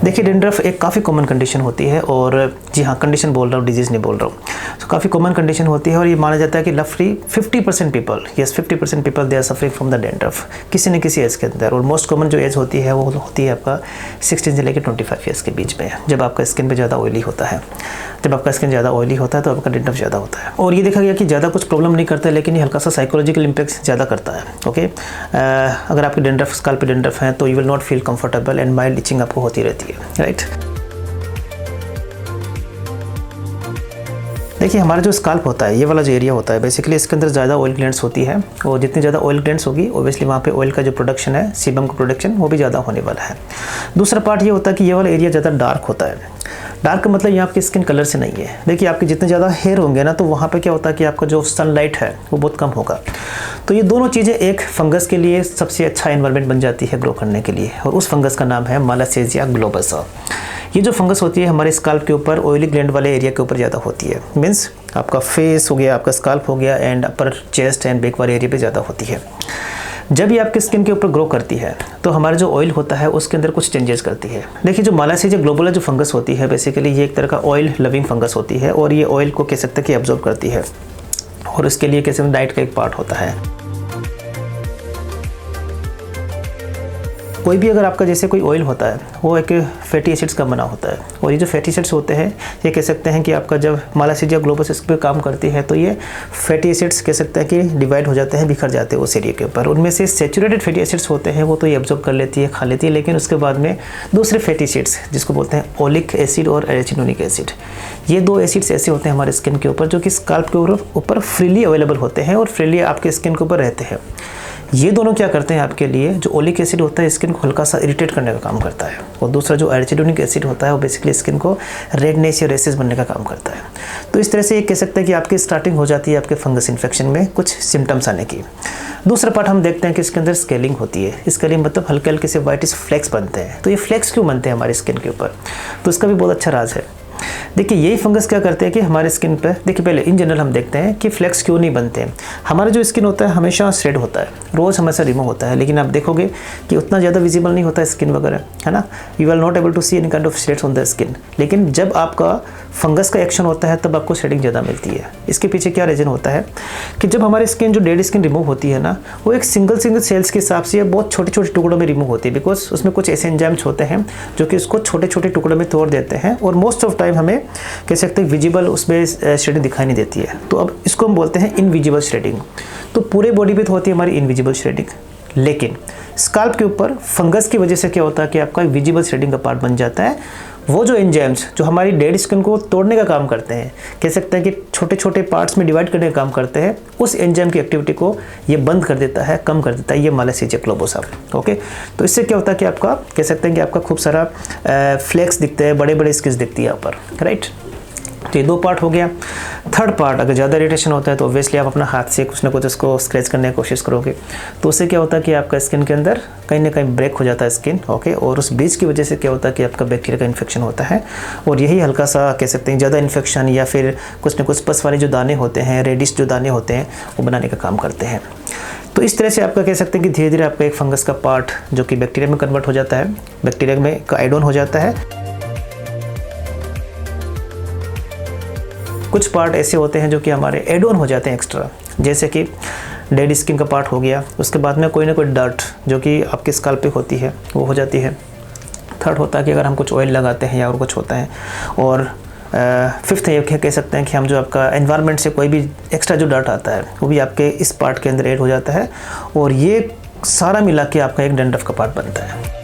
देखिए डेंड्रफ एक काफ़ी कॉमन कंडीशन होती है, और जी हाँ कंडीशन बोल रहा हूँ, डिजीज़ नहीं बोल रहा हूँ। तो काफ़ी कॉमन कंडीशन होती है, और ये माना जाता है कि रफली 50% people, yes 50% people they are suffering from the dandruff किसी न किसी एज के अंदर। और मोस्ट कॉमन जो एज होती है वो होती है आपका 16 से लेकर 25 ईयर्स के बीच में, जब आपका स्किन पे ज़्यादा ऑयली होता है। जब आपका स्किन ज़्यादा ऑयली होता है तो आपका डेंड्रफ ज़्यादा होता है। और ये देखा गया कि ज़्यादा कुछ प्रॉब्लम नहीं करता है, लेकिन ये हल्का सा साइकोलॉजिकल इम्पैक्ट ज़्यादा करता है। ओके, अगर आपके डेंड्रफ, स्काल्प पे डेंड्रफ है तो you will not feel comfortable and mild itching आपको होती रहती है, राइट। देखिए हमारा जो स्काल्प होता है, ये वाला जो एरिया होता है, बेसिकली इसके अंदर ज़्यादा ऑयल ग्लैंड्स होती है, और जितनी ज़्यादा ऑयल ग्लैंड्स होगी ओब्वियसली वहाँ पे ऑयल का जो प्रोडक्शन है, सीबम का प्रोडक्शन, वो भी ज़्यादा होने वाला है। दूसरा पार्ट ये होता है कि ये वाला एरिया ज़्यादा डार्क होता है। डार्क का मतलब ये आपकी स्किन कलर से नहीं है। देखिए आपके जितने ज़्यादा हेयर होंगे ना, तो वहाँ पे क्या होता है कि आपका जो सनलाइट है वो बहुत कम होगा। तो ये दोनों चीज़ें एक फंगस के लिए सबसे अच्छा एनवायरनमेंट बन जाती है ग्रो करने के लिए, और उस फंगस का नाम है मालासेजिया ग्लोबसा। ये जो फंगस होती है हमारे स्काल्प के ऊपर, ऑयली ग्लैंड वाले एरिया के ऊपर ज़्यादा होती है। मीन्स आपका फेस हो गया, आपका स्काल्प हो गया, and upper chest and back वाले एरिया पे ज़्यादा होती है। जब ये आपके स्किन के ऊपर ग्रो करती है तो हमारा जो ऑयल होता है उसके अंदर कुछ चेंजेस करती है। देखिए जो मालासेजिया ग्लोबला जो फंगस होती है, बेसिकली ये एक तरह का ऑयल लविंग फंगस होती है, और ये ऑयल को कह सकते हैं कि एब्जॉर्ब करती है, और इसके लिए कैसे डाइट का एक पार्ट होता है। कोई भी अगर आपका जैसे कोई ऑयल होता है वो एक फैटी एसिड्स का बना होता है, और ये जो फैटी एसिड्स होते हैं ये कह सकते हैं कि आपका जब मालासेजिया ग्लोबस इस पर काम करती है तो ये फैटी एसिड्स कह सकते हैं कि डिवाइड हो जाते हैं, बिखर जाते हैं उस एरिया के ऊपर। उनमें से सैचुरेटेड फैटी एसिड्स होते हैं वो तो ये एब्जॉर्ब कर लेती है, खा लेती है, लेकिन उसके बाद में दूसरे फैटी एसिड्स जिसको बोलते हैं ओलिक एसिड और एराचिडोनिक एसिड, ये दो एसिड्स ऐसे होते हैं हमारे स्किन के ऊपर जो कि स्काल्प के ऊपर फ्रीली अवेलेबल होते हैं और फ्रीली आपके स्किन के ऊपर रहते हैं। ये दोनों क्या करते हैं आपके लिए, जो ओलिक एसिड होता है स्किन को हल्का सा इरिटेट करने का काम करता है, और दूसरा जो एराचिडोनिक एसिड होता है वो बेसिकली स्किन को रेडनेस या रेसेस बनने का काम करता है। तो इस तरह से ये कह सकते हैं कि आपकी स्टार्टिंग हो जाती है आपके फंगस इन्फेक्शन में कुछ सिम्टम्स आने की। दूसरा पार्ट हम देखते हैं कि इसके अंदर स्केलिंग होती है। स्केलिंग मतलब हल्के हल्के से वाइटिश फ्लेक्स बनते हैं। तो ये फ्लेक्स क्यों बनते हैं हमारी स्किन के ऊपर, तो इसका भी बहुत अच्छा राज है। देखिए यही फंगस क्या करते हैं कि हमारे स्किन पे, देखिए पहले इन जनरल हम देखते हैं कि फ्लेक्स क्यों नहीं बनते हैं। हमारा जो स्किन होता है हमेशा श्रेड होता है, रोज़ हमेशा रिमूव होता है, लेकिन आप देखोगे कि उतना ज़्यादा विजिबल नहीं होता है स्किन वगैरह, है ना। You are not able to see any kind of shreds on the skin. लेकिन जब आपका फंगस का एक्शन होता है तब आपको श्रेडिंग ज़्यादा मिलती है। इसके पीछे क्या रीज़न होता है कि जब हमारी स्किन जो डेड स्किन रिमूव होती है ना, वो एक सिंगल सेल्स के हिसाब से बहुत छोटे छोटे टुकड़ों में रिमूव होती है, बिकॉज उसमें कुछ ऐसे एंजाइम्स होते हैं जो कि उसको छोटे छोटे टुकड़ों में तोड़ देते हैं, और मोस्ट ऑफ टाइम हमें कह सकते हैं विजिबल उसमें श्रेडिंग दिखाई नहीं देती है। तो अब इसको हम बोलते हैं इनविजिबल श्रेडिंग। तो पूरे बॉडी पे तो होती है हमारी इनविजिबल श्रेडिंग, लेकिन स्काल्प के ऊपर फंगस की वजह से क्या होता है कि आपका विजिबल श्रेडिंग का पार्ट बन जाता है। वो जो एंजाइम्स जो हमारी डेड स्किन को तोड़ने का काम करते हैं, कह सकते हैं कि छोटे छोटे पार्ट्स में डिवाइड करने का काम करते हैं, उस एंजाइम की एक्टिविटी को ये बंद कर देता है, कम कर देता है, ये मालासेजिया ग्लोबसा। ओके, तो इससे क्या होता है कि आपका कह सकते हैं कि आपका खूब सारा फ्लेक्स दिखते हैं, बड़े बड़े स्किल्स दिखती है यहाँ पर, राइट। तो ये दो पार्ट हो गया। थर्ड पार्ट, अगर ज़्यादा इरिटेशन होता है तो ऑब्वियसली आप अपना हाथ से कुछ ना कुछ उसको स्क्रैच करने की कोशिश करोगे, तो उससे क्या होता है कि आपका स्किन के अंदर कहीं ना कहीं ब्रेक हो जाता है स्किन। ओके, और उस ब्रीच की वजह से क्या होता है कि आपका बैक्टीरिया का इन्फेक्शन होता है, और यही हल्का सा कह सकते हैं ज़्यादा इन्फेक्शन या फिर कुछ ना कुछ पस वाले जो दाने होते हैं, रेडिश जो दाने होते हैं, वो बनाने का काम करते हैं। तो इस तरह से आपका कह सकते हैं कि धीरे धीरे आपका एक फंगस का पार्ट जो कि बैक्टीरिया में कन्वर्ट हो जाता है, बैक्टीरिया में का एड ऑन हो जाता है। कुछ पार्ट ऐसे होते हैं जो कि हमारे एड ऑन हो जाते हैं एक्स्ट्रा, जैसे कि डेड स्किन का पार्ट हो गया, उसके बाद में कोई ना कोई डर्ट जो कि आपके स्काल्प पे होती है वो हो जाती है। थर्ड होता है कि अगर हम कुछ ऑयल लगाते हैं या और कुछ होता है। और फिफ्थ ये कह सकते हैं कि हम जो आपका एनवायरनमेंट से कोई भी एक्स्ट्रा जो डर्ट आता है वो भी आपके इस पार्ट के अंदर ऐड हो जाता है, और ये सारा मिला के आपका एक डेंड्रफ का पार्ट बनता है।